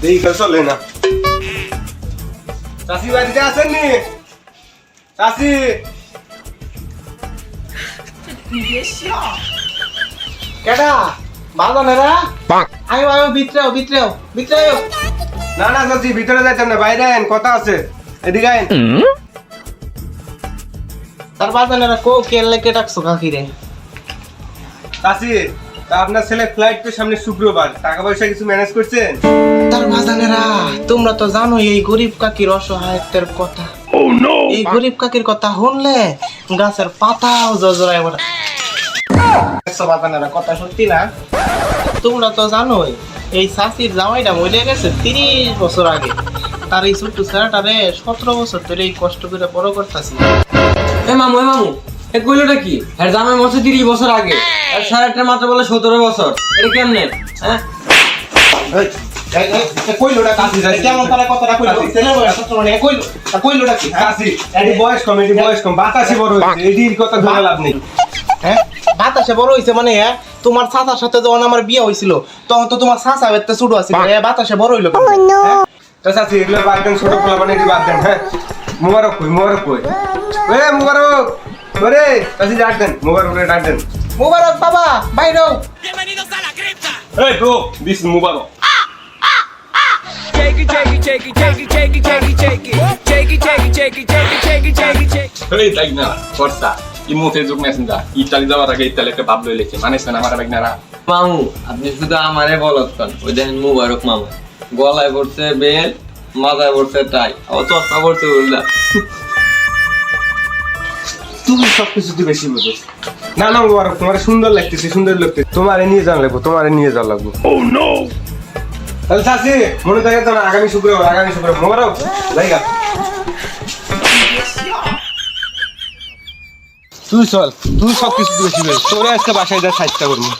দেই কাল চলে না চাচি বাড়িতে আছেন নি চাচি কেডা বাজানেরা আয়ো আয়ো ভিতরেও ভিতরেও ভিতরেও না না চাচি ভিতরে যাইতেন না বাইরে আইন কথা আছে এদিকে আইন তার বাজানেরা কো কেলে কে ডাকছো কাকি রে চাচি তা আপনার ছেলে ফ্লাইট তো সামনে শুক্রবার টাকা পয়সা কিছু ম্যানেজ করছেন তার বাজানেরা তোমরা তো জানো এই গরিব কাকির অসহায়ত্বের কথা এই গরিব কাকির কথা শুনলে গাছের পাতাও জজরায় ওঠে বাজানেরা কথা সত্যি না তোমরা তো জানোই এই চাষির জামাইটা মরে গেছে 30 বছর আগে তার এই ছোট্ট ছেলেটারে 17 বছর ধরে এই কষ্ট করে বড় করতেছি এ মামু এ কইলোটা কি আর জামাই মরছে 30 বছর আগে আর সারাটার মাত্র বলে 17 বছর এটা কেমনে হ্যাঁ কইলোটা কাশি যায় কেমন তারা কথাটা কইলো ছেলে বয়স 17 মানে কইলোটা কি চাচি এটি বয়স কম বাতাসি বড় হয়েছে এটির কথা ধরে লাভ নেই হ্যাঁ বাতাসে বড় হইছে মানে তোমার চাচার সাথে যখন আমার বিয়ে হইছিল তখন তো তোমার চাচা বেতে ছোট আছিল বাতাসে বড় হইলো তো চাচি এগুলো বাদ দেন ছোট পোলা মানে এটি বাদ দেন হ্যাঁ মুবারক কই এ মুবারক ওরে চাচি ডাক দেন মুবারক ডাক দেন মুবারক বাবা বাইরো এই ব্রো দিস মুবারক এই তাই না ফর্সা ইমোতে যোগ মেসেঞ্জার ইতালি যাওয়ার আগে ইতালি একটা ভাব লই লেছে মানে না আমার বাইকনারা মামু আপনি শুধু আমারে বলত কন ওই দেখেন মুবারক মামু গলায় পড়ছে বেল মাথায় পড়ছে টাই ও চশমা পড়ছে উল্টা তুমি সবকিছুতে বেশি বোঝো না না মুবারক তোমার সুন্দর লাগতেছে তোমারে নিয়ে যাওয়া লাগবে ও নো তাহলে চাচি মনে থাকে তো না আগামী শুক্রবার মুবারক জায়গা তুই সব কিছু বেশি তোরে আজকে বাসায় যা সাইজটা করবি